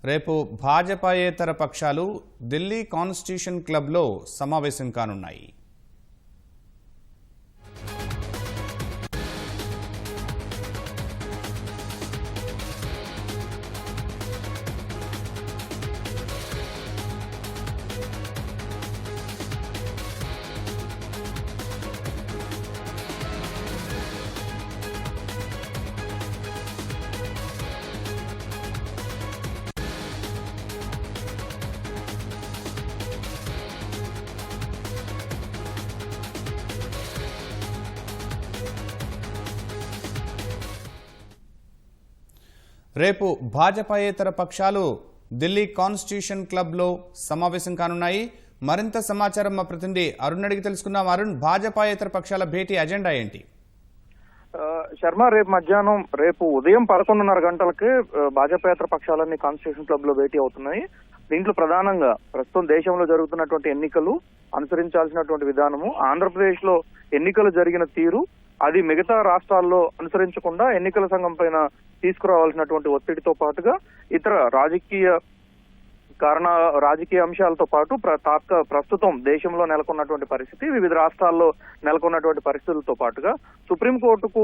రేపు భాజపాయేతర పక్షాలు ఢిల్లీ కాన్స్టిట్యూషన్ క్లబ్లో సమావేశం కానున్నాయి. రేపు భాజపాయేతర పక్షాలు ఢిల్లీ కాన్స్టిట్యూషన్ క్లబ్లో సమావేశం కానున్నాయి. మరింత సమాచారం మా ప్రతినిధి అరుణ్ అడిగి తెలుసుకుందాం. అరుణ్, భాజపాయేతర పక్షాల భేటీ అజెండా ఏంటి? శర్మ, రేపు ఉదయం 11:30 గంటలకి భాజపాయేతర పక్షాలన్నీ కాన్స్టిట్యూషన్ క్లబ్ లో భేటీ అవుతున్నాయి. దీంట్లో ప్రధానంగా ప్రస్తుతం దేశంలో జరుగుతున్నటువంటి ఎన్నికలు, అనుసరించాల్సినటువంటి విధానము, ఆంధ్రప్రదేశ్ లో ఎన్నికలు జరిగిన తీరు, అది మిగతా రాష్ట్రాల్లో అనుసరించకుండా ఎన్నికల సంఘం పైన తీసుకురావాల్సినటువంటి ఒత్తిడితో పాటుగా ఇతర రాజకీయ అంశాలతో పాటు ప్రస్తుతం దేశంలో నెలకొన్నటువంటి పరిస్థితి, వివిధ రాష్ట్రాల్లో నెలకొన్నటువంటి పరిస్థితులతో పాటుగా సుప్రీంకోర్టుకు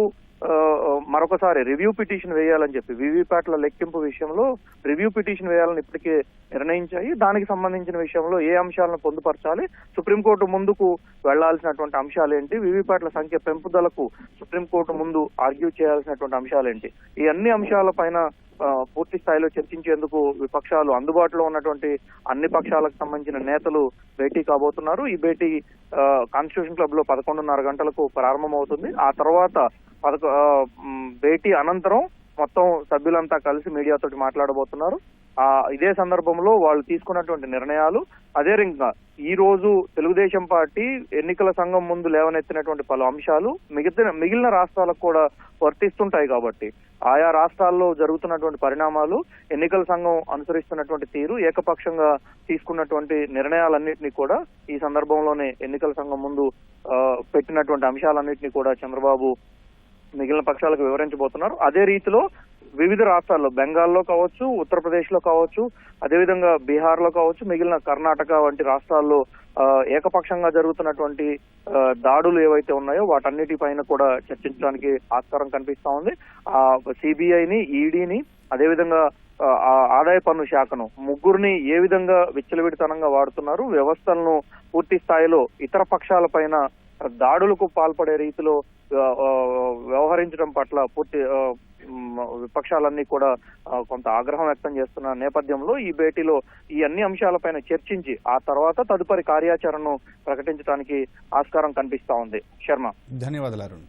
మరొకసారి రివ్యూ పిటిషన్ వేయాలని చెప్పి వివిప్యాట్ల లెక్కింపు విషయంలో రివ్యూ పిటిషన్ వేయాలని ఇప్పటికే నిర్ణయించాయి. దానికి సంబంధించిన విషయంలో ఏ అంశాలను పొందుపరచాలి, సుప్రీంకోర్టు ముందుకు వెళ్లాల్సినటువంటి అంశాలేంటి, వివిప్యాట్ల సంఖ్య పెంపుదలకు సుప్రీంకోర్టు ముందు ఆర్గ్యూ చేయాల్సినటువంటి అంశాలేంటి, ఈ అన్ని అంశాలపైన పూర్తి స్థాయిలో చర్చించేందుకు విపక్షాలు, అందుబాటులో ఉన్నటువంటి అన్ని పక్షాలకు సంబంధించిన నేతలు భేటీ కాబోతున్నారు. ఈ భేటీ కాన్స్టిట్యూషన్ క్లబ్ లో 11:30 గంటలకు ప్రారంభమవుతుంది. ఆ తర్వాత భేటీ అనంతరం మొత్తం సభ్యులంతా కలిసి మీడియాతోటి మాట్లాడబోతున్నారు. ఇదే సందర్భంలో వాళ్ళు తీసుకున్నటువంటి నిర్ణయాలు, అదే రింగా ఈ రోజు తెలుగుదేశం పార్టీ ఎన్నికల సంఘం ముందు లేవనెత్తినటువంటి పలు అంశాలు మిగిలిన రాష్ట్రాలకు కూడా వర్తిస్తుంటాయి కాబట్టి ఆయా రాష్ట్రాల్లో జరుగుతున్నటువంటి పరిణామాలు, ఎన్నికల సంఘం అనుసరిస్తున్నటువంటి తీరు, ఏకపక్షంగా తీసుకున్నటువంటి నిర్ణయాలన్నింటినీ కూడా ఈ సందర్భంలోనే ఎన్నికల సంఘం ముందు పెట్టినటువంటి అంశాలన్నింటినీ కూడా చంద్రబాబు మిగిలిన పక్షాలకు వివరించబోతున్నారు. అదే రీతిలో వివిధ రాష్ట్రాల్లో, బెంగాల్లో కావచ్చు, ఉత్తరప్రదేశ్ లో కావచ్చు, అదేవిధంగా బీహార్ లో కావచ్చు, మిగిలిన కర్ణాటక వంటి రాష్ట్రాల్లో ఏకపక్షంగా జరుగుతున్నటువంటి దాడులు ఏవైతే ఉన్నాయో వాటన్నిటిపైన కూడా చర్చించడానికి ఆస్కారం కనిపిస్తా ఉంది. సిబిఐని, ఈడీని, అదేవిధంగా ఆదాయ పన్ను శాఖను, ముగ్గురిని ఏ విధంగా విచ్చలవిడితనంగా వాడుతున్నారు, వ్యవస్థలను పూర్తి స్థాయిలో ఇతర పక్షాలపైన దాడులకు పాల్పడే రీతిలో వ్యవహరించడం పట్ల పూర్తి విపక్షాలన్నీ కూడా కొంత ఆగ్రహం వ్యక్తం చేస్తున్న నేపథ్యంలో ఈ భేటీలో ఈ అన్ని అంశాలపైన చర్చించి ఆ తర్వాత తదుపరి కార్యాచరణను ప్రకటించడానికి ఆస్కారం కనిపిస్తా ఉంది. శర్మ, ధన్యవాదాలు అరుణ్.